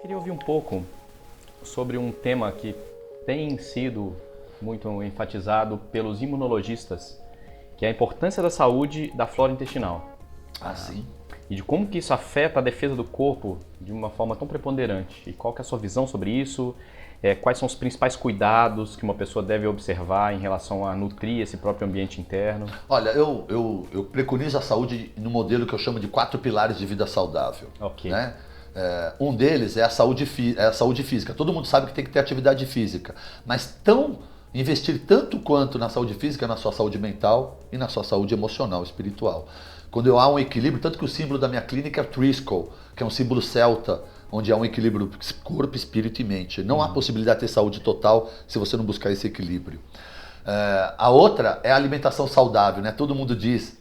Queria ouvir um pouco sobre um tema que tem sido muito enfatizado pelos imunologistas, que é a importância da saúde da flora intestinal. Ah, sim. E de como que isso afeta a defesa do corpo de uma forma tão preponderante. E qual que é a sua visão sobre isso? Quais são os principais cuidados que uma pessoa deve observar em relação a nutrir esse próprio ambiente interno? Olha, eu preconizo a saúde no modelo que eu chamo de 4 pilares de vida saudável. Ok. Né? Um deles é a saúde física. Todo mundo sabe que tem que ter atividade física, mas investir tanto quanto na saúde física, na sua saúde mental e na sua saúde emocional, espiritual. Quando há um equilíbrio, tanto que o símbolo da minha clínica é o Triskel, que é um símbolo celta, onde há um equilíbrio corpo, espírito e mente. Não há possibilidade de ter saúde total se você não buscar esse equilíbrio. A outra é a alimentação saudável, né? Todo mundo diz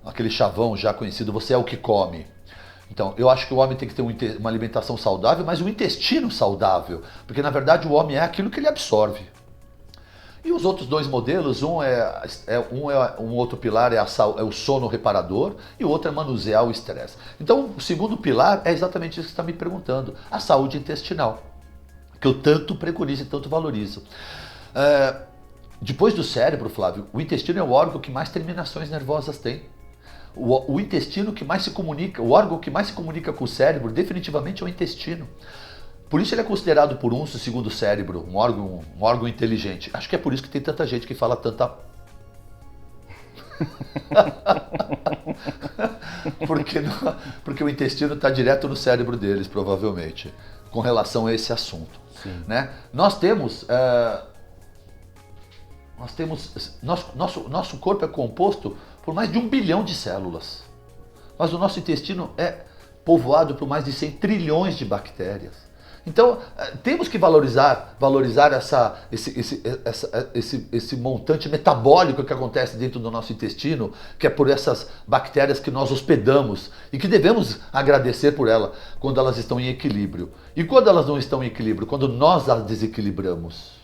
aquele chavão já conhecido, você é o que come. Então, eu acho que o homem tem que ter uma alimentação saudável, mas um intestino saudável, porque na verdade o homem é aquilo que ele absorve. E os outros dois modelos, um outro pilar é o sono reparador e o outro é manusear o estresse. Então, o segundo pilar é exatamente isso que você está me perguntando, a saúde intestinal, que eu tanto preconizo e tanto valorizo. Depois do cérebro, Flávio, o intestino é o órgão que mais terminações nervosas tem. O intestino que mais se comunica, o órgão que mais se comunica com o cérebro, definitivamente é o intestino. Por isso ele é considerado por uns o segundo cérebro, um órgão inteligente. Acho que é por isso que tem tanta gente que fala tanta... porque o intestino está direto no cérebro deles, provavelmente, com relação a esse assunto. Né? Nosso corpo é composto por mais de 1 bilhão de células. Mas o nosso intestino é povoado por mais de 100 trilhões de bactérias. Então, temos que valorizar esse montante metabólico que acontece dentro do nosso intestino, que é por essas bactérias que nós hospedamos e que devemos agradecer por ela quando elas estão em equilíbrio. E quando elas não estão em equilíbrio? Quando nós as desequilibramos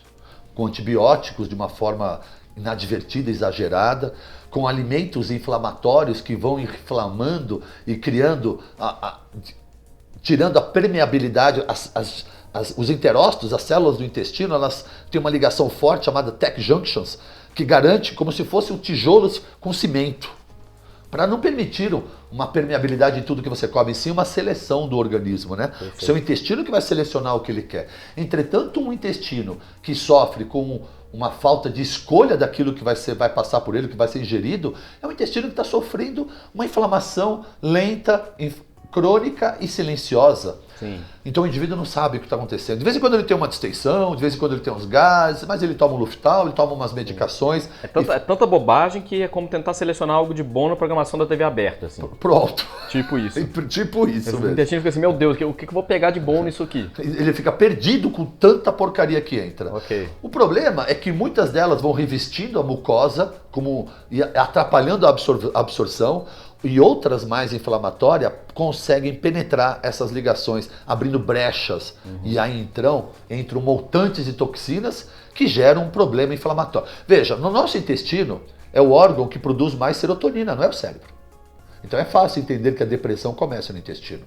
com antibióticos de uma forma inadvertida, exagerada, com alimentos inflamatórios que vão inflamando e criando tirando a permeabilidade, os enterócitos, as células do intestino, elas têm uma ligação forte chamada tech junctions, que garante como se fossem tijolos com cimento, para não permitir uma permeabilidade em tudo que você come, sim uma seleção do organismo, né? O seu intestino que vai selecionar o que ele quer. Entretanto, um intestino que sofre com uma falta de escolha daquilo que vai passar por ele, que vai ser ingerido, é um intestino que está sofrendo uma inflamação lenta, crônica e silenciosa. Sim. Então o indivíduo não sabe o que está acontecendo. De vez em quando ele tem uma distensão, de vez em quando ele tem uns gases, mas ele toma um Luftal, ele toma umas medicações. É tanta bobagem que é como tentar selecionar algo de bom na programação da TV aberta. Assim. Pronto. Tipo isso. Tipo isso mesmo. O intestino fica assim, meu Deus, o que eu vou pegar de bom nisso aqui? Ele fica perdido com tanta porcaria que entra. Okay. O problema é que muitas delas vão revestindo a mucosa, e atrapalhando a absorção, e outras mais inflamatórias conseguem penetrar essas ligações, abrindo brechas. E aí então entram montantes de toxinas que geram um problema inflamatório. Veja, no nosso intestino é o órgão que produz mais serotonina, não é o cérebro. Então é fácil entender que a depressão começa no intestino.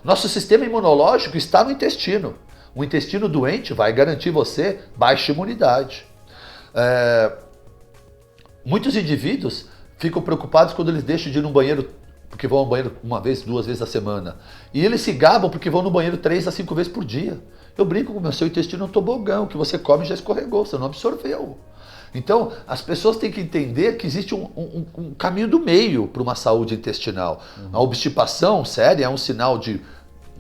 Nosso sistema imunológico está no intestino. Um intestino doente vai garantir você baixa imunidade. Muitos indivíduos ficam preocupados quando eles deixam de ir no banheiro, porque vão ao banheiro 1 vez, 2 vezes na semana. E eles se gabam porque vão no banheiro 3 a 5 vezes por dia. Eu brinco com o seu intestino é um tobogão, que você come já escorregou, você não absorveu. Então, as pessoas têm que entender que existe um caminho do meio para uma saúde intestinal. A obstipação séria é um sinal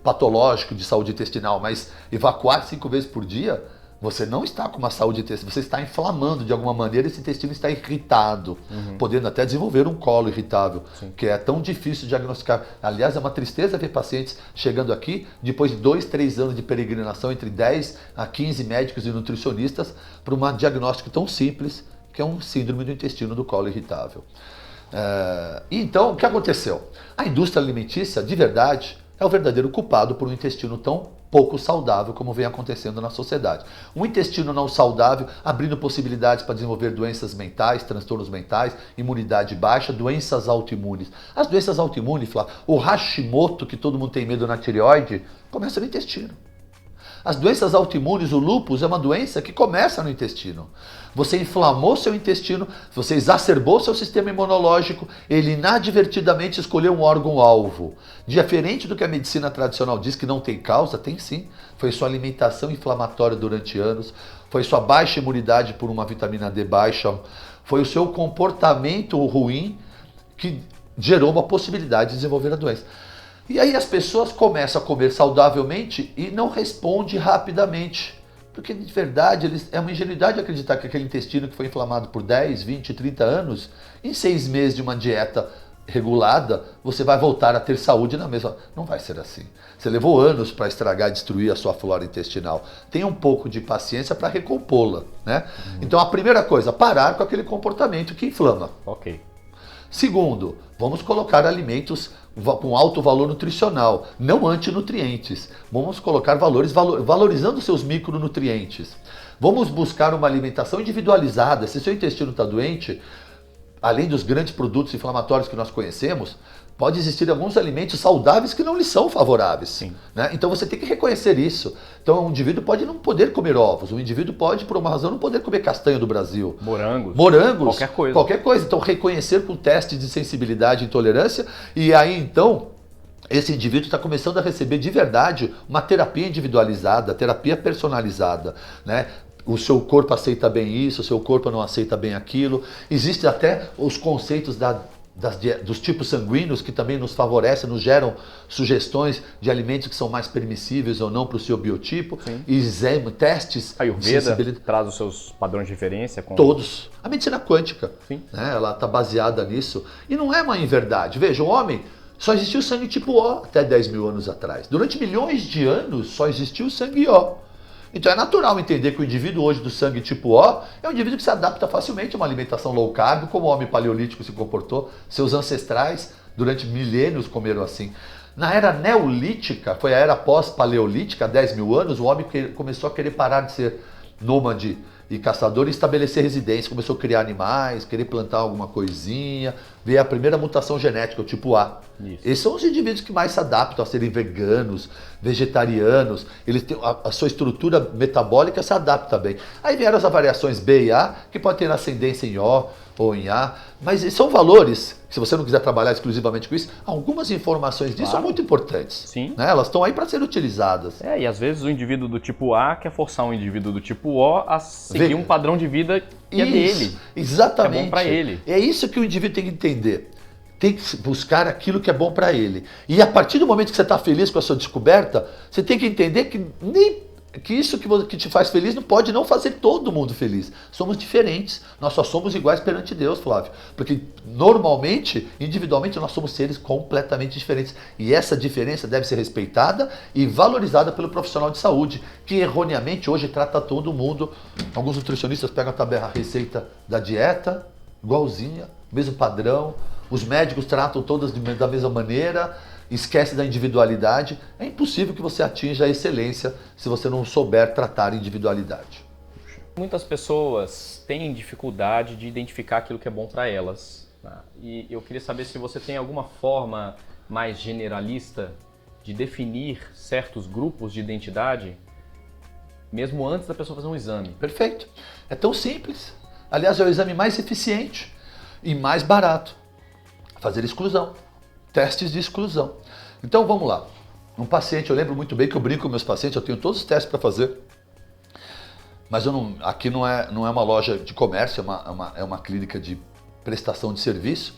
patológico de saúde intestinal, mas evacuar 5 vezes por dia, você não está com uma saúde intestinal, você está inflamando de alguma maneira, esse intestino está irritado, podendo até desenvolver um colo irritável, que é tão difícil de diagnosticar. Aliás, é uma tristeza ver pacientes chegando aqui, depois de 2, 3 anos de peregrinação entre 10 a 15 médicos e nutricionistas, para um diagnóstico tão simples, que é um síndrome do intestino do colo irritável. Então, o que aconteceu? A indústria alimentícia, de verdade, é o verdadeiro culpado por um intestino tão pouco saudável, como vem acontecendo na sociedade. Um intestino não saudável, abrindo possibilidades para desenvolver doenças mentais, transtornos mentais, imunidade baixa, doenças autoimunes. As doenças autoimunes, Flávio, o Hashimoto, que todo mundo tem medo na tireoide, começa no intestino. As doenças autoimunes, o lúpus, é uma doença que começa no intestino. Você inflamou seu intestino, você exacerbou seu sistema imunológico, ele inadvertidamente escolheu um órgão-alvo. Diferente do que a medicina tradicional diz que não tem causa, tem sim. Foi sua alimentação inflamatória durante anos, foi sua baixa imunidade por uma vitamina D baixa, foi o seu comportamento ruim que gerou uma possibilidade de desenvolver a doença. E aí as pessoas começam a comer saudavelmente e não respondem rapidamente. Porque de verdade é uma ingenuidade acreditar que aquele intestino que foi inflamado por 10, 20, 30 anos, em 6 meses de uma dieta regulada, você vai voltar a ter saúde na mesma. Não vai ser assim. Você levou anos para estragar e destruir a sua flora intestinal. Tenha um pouco de paciência para recompô-la, né? Então a primeira coisa, parar com aquele comportamento que inflama. Ok. Segundo, vamos colocar alimentos com alto valor nutricional, não antinutrientes. Vamos colocar valorizando seus micronutrientes. Vamos buscar uma alimentação individualizada. Se seu intestino está doente, além dos grandes produtos inflamatórios que nós conhecemos, pode existir alguns alimentos saudáveis que não lhe são favoráveis. Sim. Né? Então você tem que reconhecer isso. Então um indivíduo pode não poder comer ovos, um indivíduo pode, por uma razão, não poder comer castanha do Brasil. Morangos. Morangos. Qualquer coisa. Então reconhecer com teste de sensibilidade e intolerância, e aí então esse indivíduo está começando a receber de verdade uma terapia individualizada, terapia personalizada, né? O seu corpo aceita bem isso, o seu corpo não aceita bem aquilo. Existem até os conceitos dos tipos sanguíneos que também nos favorecem, nos geram sugestões de alimentos que são mais permissíveis ou não para o seu biotipo. Exame, testes. A Ayurveda traz os seus padrões de referência? Todos. A medicina quântica, sim, né, ela está baseada nisso. E não é uma inverdade. Veja, o homem só existiu sangue tipo O até 10 mil anos atrás. Durante milhões de anos só existiu sangue O. Então é natural entender que o indivíduo hoje do sangue tipo O é um indivíduo que se adapta facilmente a uma alimentação low carb, como o homem paleolítico se comportou. Seus ancestrais, durante milênios, comeram assim. Na era neolítica, foi a era pós-paleolítica, há 10 mil anos, o homem começou a querer parar de ser nômade e caçador e estabelecer residência. Começou a criar animais, querer plantar alguma coisinha. Veio a primeira mutação genética, o tipo A. Isso. Esses são os indivíduos que mais se adaptam a serem veganos, vegetarianos. Eles têm a sua estrutura metabólica se adapta bem. Aí vieram as variações B e A, que podem ter ascendência em O ou em A. Mas são valores, se você não quiser trabalhar exclusivamente com isso, algumas informações disso são muito importantes. Sim. Né? Elas estão aí para ser utilizadas. E às vezes o indivíduo do tipo A quer forçar um indivíduo do tipo O a seguir um padrão de vida que é dele. Exatamente. Que é bom para ele. É isso que o indivíduo tem que entender. Tem que buscar aquilo que é bom para ele. E a partir do momento que você está feliz com a sua descoberta, você tem que entender que isso que te faz feliz não pode não fazer todo mundo feliz. Somos diferentes. Nós só somos iguais perante Deus, Flávio. Porque normalmente, individualmente, nós somos seres completamente diferentes. E essa diferença deve ser respeitada e valorizada pelo profissional de saúde, que erroneamente hoje trata todo mundo. Alguns nutricionistas pegam a receita da dieta, igualzinha, mesmo padrão. Os médicos tratam todas da mesma maneira, esquece da individualidade. É impossível que você atinja a excelência se você não souber tratar a individualidade. Muitas pessoas têm dificuldade de identificar aquilo que é bom para elas. Tá? E eu queria saber se você tem alguma forma mais generalista de definir certos grupos de identidade, mesmo antes da pessoa fazer um exame. Perfeito. É tão simples. Aliás, é o exame mais eficiente e mais barato. Fazer exclusão. Testes de exclusão. Então vamos lá. Um paciente, eu lembro muito bem que eu brinco com meus pacientes, eu tenho todos os testes para fazer. Mas aqui não é uma loja de comércio, é uma clínica de prestação de serviço.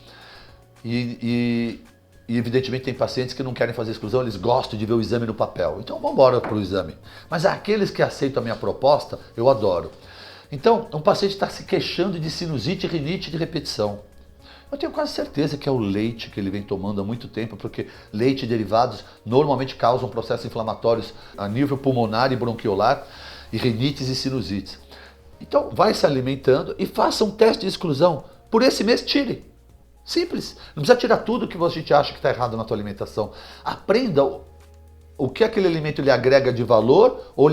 E evidentemente tem pacientes que não querem fazer exclusão, eles gostam de ver o exame no papel. Então vamos embora para o exame. Mas aqueles que aceitam a minha proposta, eu adoro. Então, um paciente está se queixando de sinusite e rinite de repetição. Eu tenho quase certeza que é o leite que ele vem tomando há muito tempo, porque leite e derivados normalmente causam processos inflamatórios a nível pulmonar e bronquiolar, e rinites e sinusites. Então, vai se alimentando e faça um teste de exclusão. Por esse mês, tire. Simples. Não precisa tirar tudo que a gente acha que está errado na tua alimentação. Aprenda o que aquele alimento lhe agrega de valor, ou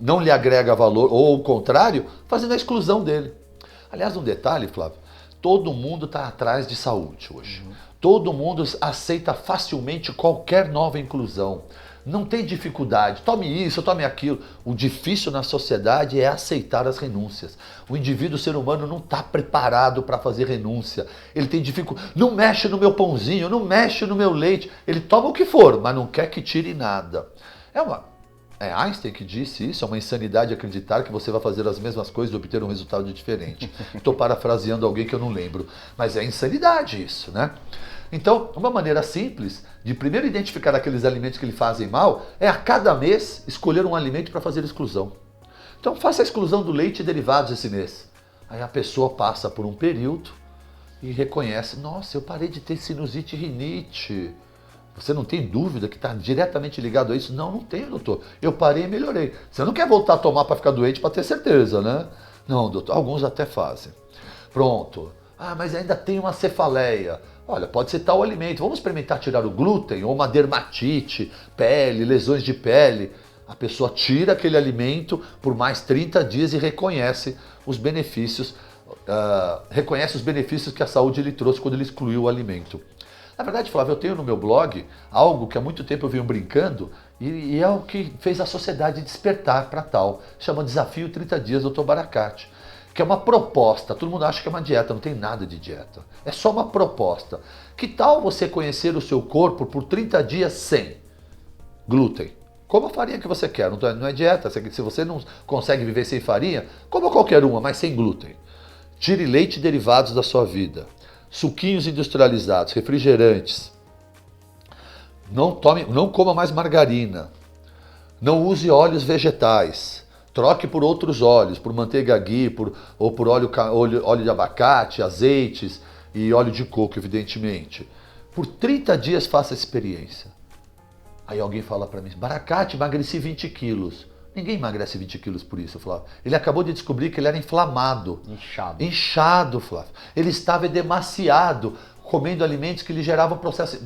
não lhe agrega valor, ou o contrário, fazendo a exclusão dele. Aliás, um detalhe, Flávio, todo mundo está atrás de saúde hoje. Todo mundo aceita facilmente qualquer nova inclusão. Não tem dificuldade, tome isso, tome aquilo. O difícil na sociedade é aceitar as renúncias. O indivíduo, o ser humano, não está preparado para fazer renúncia. Ele tem dificuldade, não mexe no meu pãozinho, não mexe no meu leite. Ele toma o que for, mas não quer que tire nada. É Einstein que disse isso, é uma insanidade acreditar que você vai fazer as mesmas coisas e obter um resultado diferente. Estou parafraseando alguém que eu não lembro, mas é insanidade isso, né? Então, uma maneira simples de primeiro identificar aqueles alimentos que lhe fazem mal é a cada mês escolher um alimento para fazer exclusão. Então, faça a exclusão do leite e derivados esse mês. Aí a pessoa passa por um período e reconhece, nossa, eu parei de ter sinusite e rinite. Você não tem dúvida que está diretamente ligado a isso? Não, não tenho, doutor. Eu parei e melhorei. Você não quer voltar a tomar para ficar doente para ter certeza, né? Não, doutor, alguns até fazem. Pronto. Ah, mas ainda tem uma cefaleia. Olha, pode ser tal alimento. Vamos experimentar tirar o glúten ou uma dermatite, pele, lesões de pele. A pessoa tira aquele alimento por mais 30 dias e reconhece os benefícios, que a saúde lhe trouxe quando ele excluiu o alimento. Na verdade, Flávio, eu tenho no meu blog algo que há muito tempo eu venho brincando e é o que fez a sociedade despertar para tal. Chama Desafio 30 Dias, Dr. Baracate. Que é uma proposta, todo mundo acha que é uma dieta, não tem nada de dieta. É só uma proposta. Que tal você conhecer o seu corpo por 30 dias sem glúten? Coma a farinha que você quer, não é dieta. Se você não consegue viver sem farinha, coma qualquer uma, mas sem glúten. Tire leite e derivados da sua vida. Suquinhos industrializados, refrigerantes. Não coma mais margarina. Não use óleos vegetais. Troque por outros óleos, por manteiga ghee, ou por óleo de abacate, azeites e óleo de coco, evidentemente. Por 30 dias faça a experiência. Aí alguém fala para mim, Baracate, emagreci 20 quilos. Ninguém emagrece 20 quilos por isso, Flávio. Ele acabou de descobrir que ele era inflamado. Inchado. Inchado, Flávio. Ele estava demasiado comendo alimentos que lhe geravam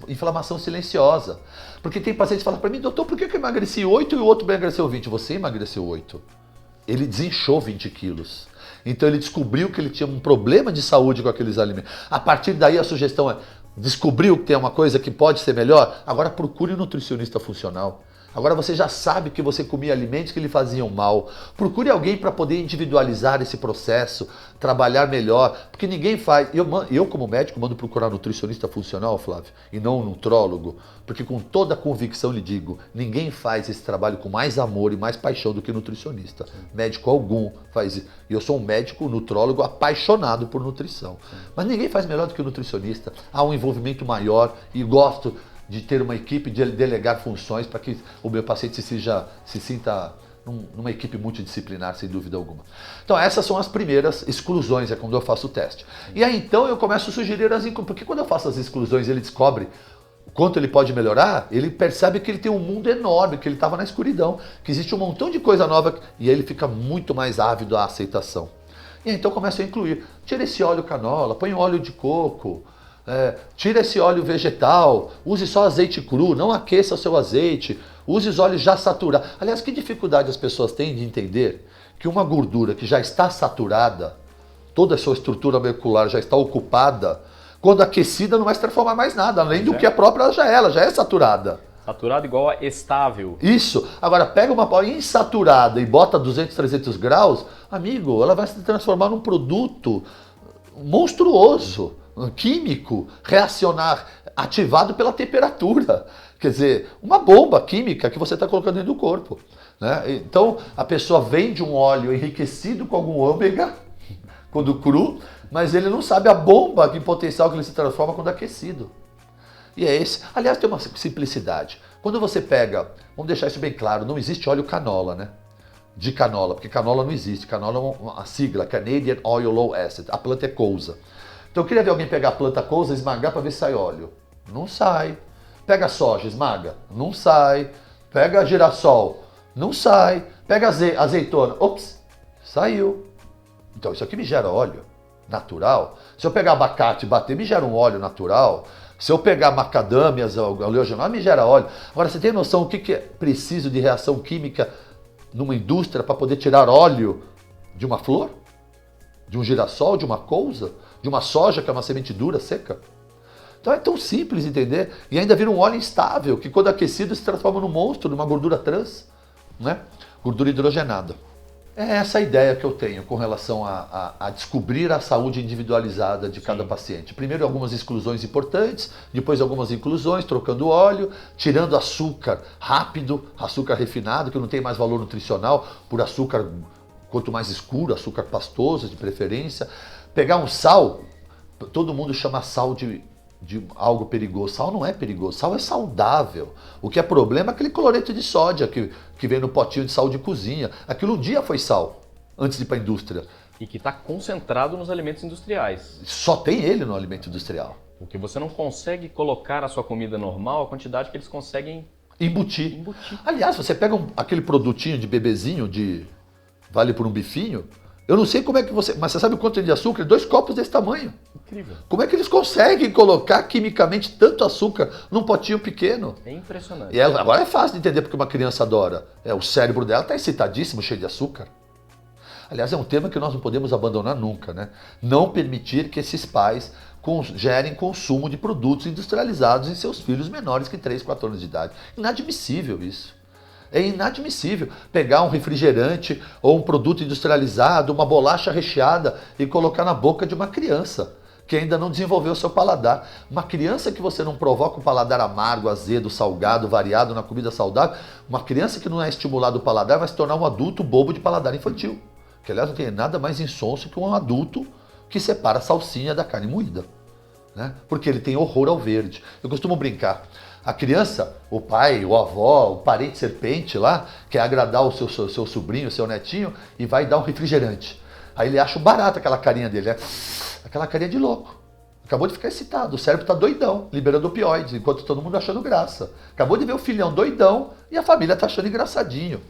inflamação silenciosa. Porque tem pacientes que falam para mim, doutor, por que eu emagreci 8 e o outro emagreceu 20? Você emagreceu 8. Ele desinchou 20 quilos. Então ele descobriu que ele tinha um problema de saúde com aqueles alimentos. A partir daí a sugestão é, descobriu que tem uma coisa que pode ser melhor? Agora procure um nutricionista funcional. Agora você já sabe que você comia alimentos que lhe faziam mal. Procure alguém para poder individualizar esse processo, trabalhar melhor, porque ninguém faz. Eu como médico, mando procurar nutricionista funcional, Flávio, e não um nutrólogo, porque com toda a convicção lhe digo, ninguém faz esse trabalho com mais amor e mais paixão do que nutricionista. Médico algum faz isso. E eu sou um médico nutrólogo apaixonado por nutrição. Mas ninguém faz melhor do que o nutricionista. Há um envolvimento maior e gosto de ter uma equipe, de delegar funções para que o meu paciente se sinta numa equipe multidisciplinar, sem dúvida alguma. Então essas são as primeiras exclusões, é quando eu faço o teste. E aí então eu começo a sugerir as inclusões, porque quando eu faço as exclusões ele descobre quanto ele pode melhorar, ele percebe que ele tem um mundo enorme, que ele estava na escuridão, que existe um montão de coisa nova e aí ele fica muito mais ávido à aceitação. E aí, então eu começo a incluir, tira esse óleo canola, põe óleo de coco, tira esse óleo vegetal, use só azeite cru, não aqueça o seu azeite, use os óleos já saturados. Aliás, que dificuldade as pessoas têm de entender que uma gordura que já está saturada, toda a sua estrutura molecular já está ocupada, quando aquecida não vai se transformar mais nada, além do que a própria ela já é saturada. Saturado igual a estável. Isso. Agora pega uma pó insaturada e bota 200, 300 graus, amigo, ela vai se transformar num produto monstruoso, químico, reacionar, ativado pela temperatura. Quer dizer, uma bomba química que você está colocando dentro do corpo. Né? Então, a pessoa vende um óleo enriquecido com algum ômega, quando cru, mas ele não sabe a bomba em potencial que ele se transforma quando aquecido. E é esse. Aliás, tem uma simplicidade. Quando você pega, vamos deixar isso bem claro, não existe óleo canola, né? De canola, porque canola não existe. Canola é uma sigla, Canadian Oil Low Acid. A planta é cousa. Então eu queria ver alguém pegar a planta cousa e esmagar para ver se sai óleo. Não sai. Pega soja, esmaga. Não sai. Pega girassol. Não sai. Pega azeitona. Ops, saiu. Então isso aqui me gera óleo natural. Se eu pegar abacate e bater, me gera um óleo natural. Se eu pegar macadâmias, oleogenol, me gera óleo. Agora, você tem noção o que é preciso de reação química numa indústria para poder tirar óleo de uma flor? De um girassol, de uma couza? De uma soja, que é uma semente dura, seca? Então é tão simples entender. E ainda vira um óleo instável, que quando aquecido se transforma num monstro, numa gordura trans, né? Gordura hidrogenada. É essa a ideia que eu tenho com relação a descobrir a saúde individualizada de cada paciente. Primeiro algumas exclusões importantes, depois algumas inclusões, trocando óleo, tirando açúcar rápido, açúcar refinado, que não tem mais valor nutricional, por açúcar quanto mais escuro, açúcar pastoso de preferência. Pegar um sal, todo mundo chama sal de algo perigoso. Sal não é perigoso, sal é saudável. O que é problema é aquele cloreto de sódio que vem no potinho de sal de cozinha. Aquilo um dia foi sal, antes de ir para a indústria. E que está concentrado nos alimentos industriais. Só tem ele no alimento industrial. Porque você não consegue colocar na sua comida normal a quantidade que eles conseguem embutir. Aliás, você pega aquele produtinho de bebezinho, vale por um bifinho, eu não sei como é que você... Mas você sabe quanto tem de açúcar? 2 copos desse tamanho. Incrível. Como é que eles conseguem colocar quimicamente tanto açúcar num potinho pequeno? É impressionante. E agora é fácil de entender porque uma criança adora. O cérebro dela está excitadíssimo, cheio de açúcar. Aliás, é um tema que nós não podemos abandonar nunca, né? Não permitir que esses pais gerem consumo de produtos industrializados em seus filhos menores que 3, 4 anos de idade. Inadmissível isso. É inadmissível pegar um refrigerante ou um produto industrializado, uma bolacha recheada e colocar na boca de uma criança que ainda não desenvolveu o seu paladar. Uma criança que você não provoca um paladar amargo, azedo, salgado, variado na comida saudável, uma criança que não é estimulado o paladar vai se tornar um adulto bobo de paladar infantil. Que aliás não tem nada mais insonso que um adulto que separa a salsinha da carne moída, né? Porque ele tem horror ao verde. Eu costumo brincar. A criança, o pai, o avó, o parente serpente lá, quer agradar o seu sobrinho, o seu netinho, e vai dar um refrigerante. Aí ele acha barato aquela carinha dele, né? Aquela carinha de louco. Acabou de ficar excitado, o cérebro está doidão, liberando opioides, enquanto todo mundo achando graça. Acabou de ver o filhão doidão e a família está achando engraçadinho.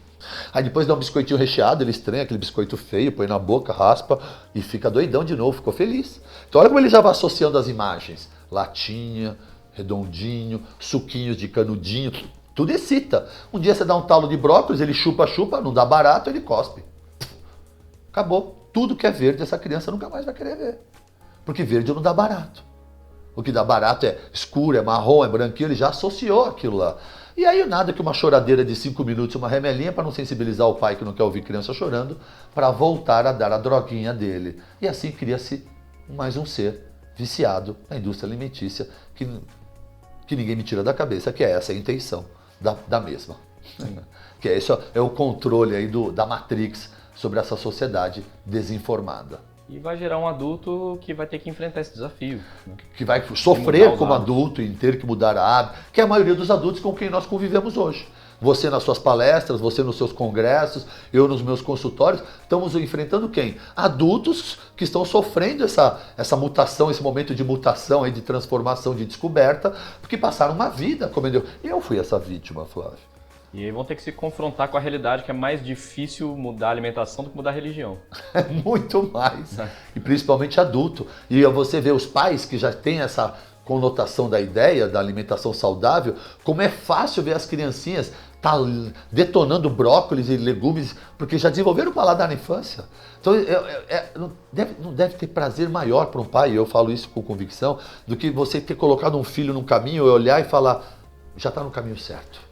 Aí depois dá um biscoitinho recheado, ele estranha aquele biscoito feio, põe na boca, raspa e fica doidão de novo, ficou feliz. Então olha como ele já vai associando as imagens. Latinha, redondinho, suquinhos de canudinho, tudo excita. Um dia você dá um talo de brócolis, ele chupa, não dá barato, ele cospe. Acabou. Tudo que é verde, essa criança nunca mais vai querer ver. Porque verde não dá barato. O que dá barato é escuro, é marrom, é branquinho, ele já associou aquilo lá. E aí nada que uma choradeira de 5 minutos, uma remelinha para não sensibilizar o pai que não quer ouvir criança chorando, para voltar a dar a droguinha dele. E assim cria-se mais um ser viciado na indústria alimentícia que ninguém me tira da cabeça, que é essa a intenção da mesma. Que é isso, é o controle aí da Matrix sobre essa sociedade desinformada. E vai gerar um adulto que vai ter que enfrentar esse desafio. Né? Que vai sofrer como adulto em ter que mudar a hábito, que é a maioria dos adultos com quem nós convivemos hoje. Você nas suas palestras, você nos seus congressos, eu nos meus consultórios, estamos enfrentando quem? Adultos que estão sofrendo essa mutação, esse momento de mutação, aí, de transformação, de descoberta, porque passaram uma vida comendo. Eu fui essa vítima, Flávio. E aí vão ter que se confrontar com a realidade que é mais difícil mudar a alimentação do que mudar a religião. É muito mais. E principalmente adulto. E você vê os pais que já têm essa conotação da ideia da alimentação saudável, como é fácil ver as criancinhas detonando brócolis e legumes, porque já desenvolveram o paladar na infância. Então não deve ter prazer maior para um pai, e eu falo isso com convicção, do que você ter colocado um filho num caminho e olhar e falar, já está no caminho certo.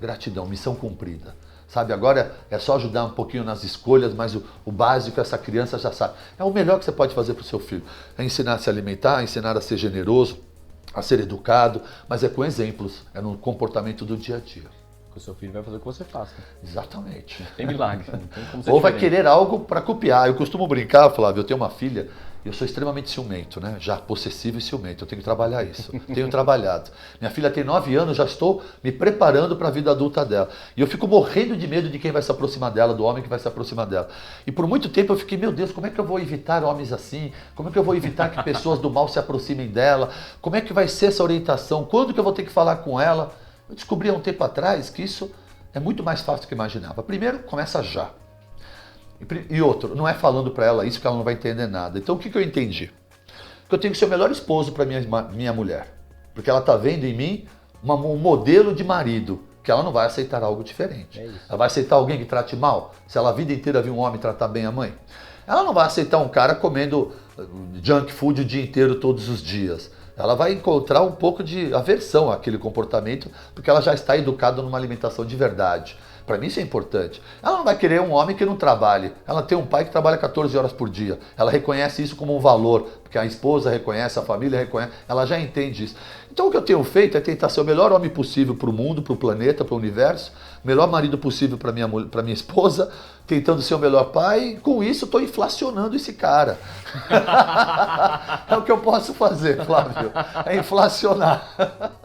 Gratidão, missão cumprida. Sabe, agora é só ajudar um pouquinho nas escolhas, mas o básico essa criança já sabe. É o melhor que você pode fazer para o seu filho. É ensinar a se alimentar, ensinar a ser generoso, a ser educado, mas é com exemplos, é no comportamento do dia a dia. O seu filho vai fazer o que você faça. Exatamente. Não tem milagre. Não tem como ser Ou vai diferente. querer algo para copiar. Eu costumo brincar, Flávio, eu tenho uma filha, eu sou extremamente ciumento, né? Já possessivo e ciumento, eu tenho que trabalhar isso. Tenho trabalhado. Minha filha tem 9 anos, já estou me preparando para a vida adulta dela. E eu fico morrendo de medo de quem vai se aproximar dela, do homem que vai se aproximar dela. E por muito tempo eu fiquei, meu Deus, como é que eu vou evitar homens assim? Como é que eu vou evitar que pessoas do mal se aproximem dela? Como é que vai ser essa orientação? Quando que eu vou ter que falar com ela? Eu descobri há um tempo atrás que isso é muito mais fácil do que eu imaginava. Primeiro, começa já. E outro, não é falando para ela isso que ela não vai entender nada. Então o que eu entendi? Que eu tenho que ser o melhor esposo para minha mulher. Porque ela está vendo em mim um modelo de marido, que ela não vai aceitar algo diferente. Ela vai aceitar alguém que trate mal? Se ela a vida inteira viu um homem tratar bem a mãe? Ela não vai aceitar um cara comendo junk food o dia inteiro, todos os dias. Ela vai encontrar um pouco de aversão àquele comportamento, porque ela já está educada numa alimentação de verdade. Para mim isso é importante. Ela não vai querer um homem que não trabalhe. Ela tem um pai que trabalha 14 horas por dia. Ela reconhece isso como um valor, porque a esposa reconhece, a família reconhece, ela já entende isso. Então o que eu tenho feito é tentar ser o melhor homem possível para o mundo, para o planeta, para o universo, o melhor marido possível para minha esposa, tentando ser o melhor pai, e com isso estou inflacionando esse cara. É o que eu posso fazer, Flávio, é inflacionar.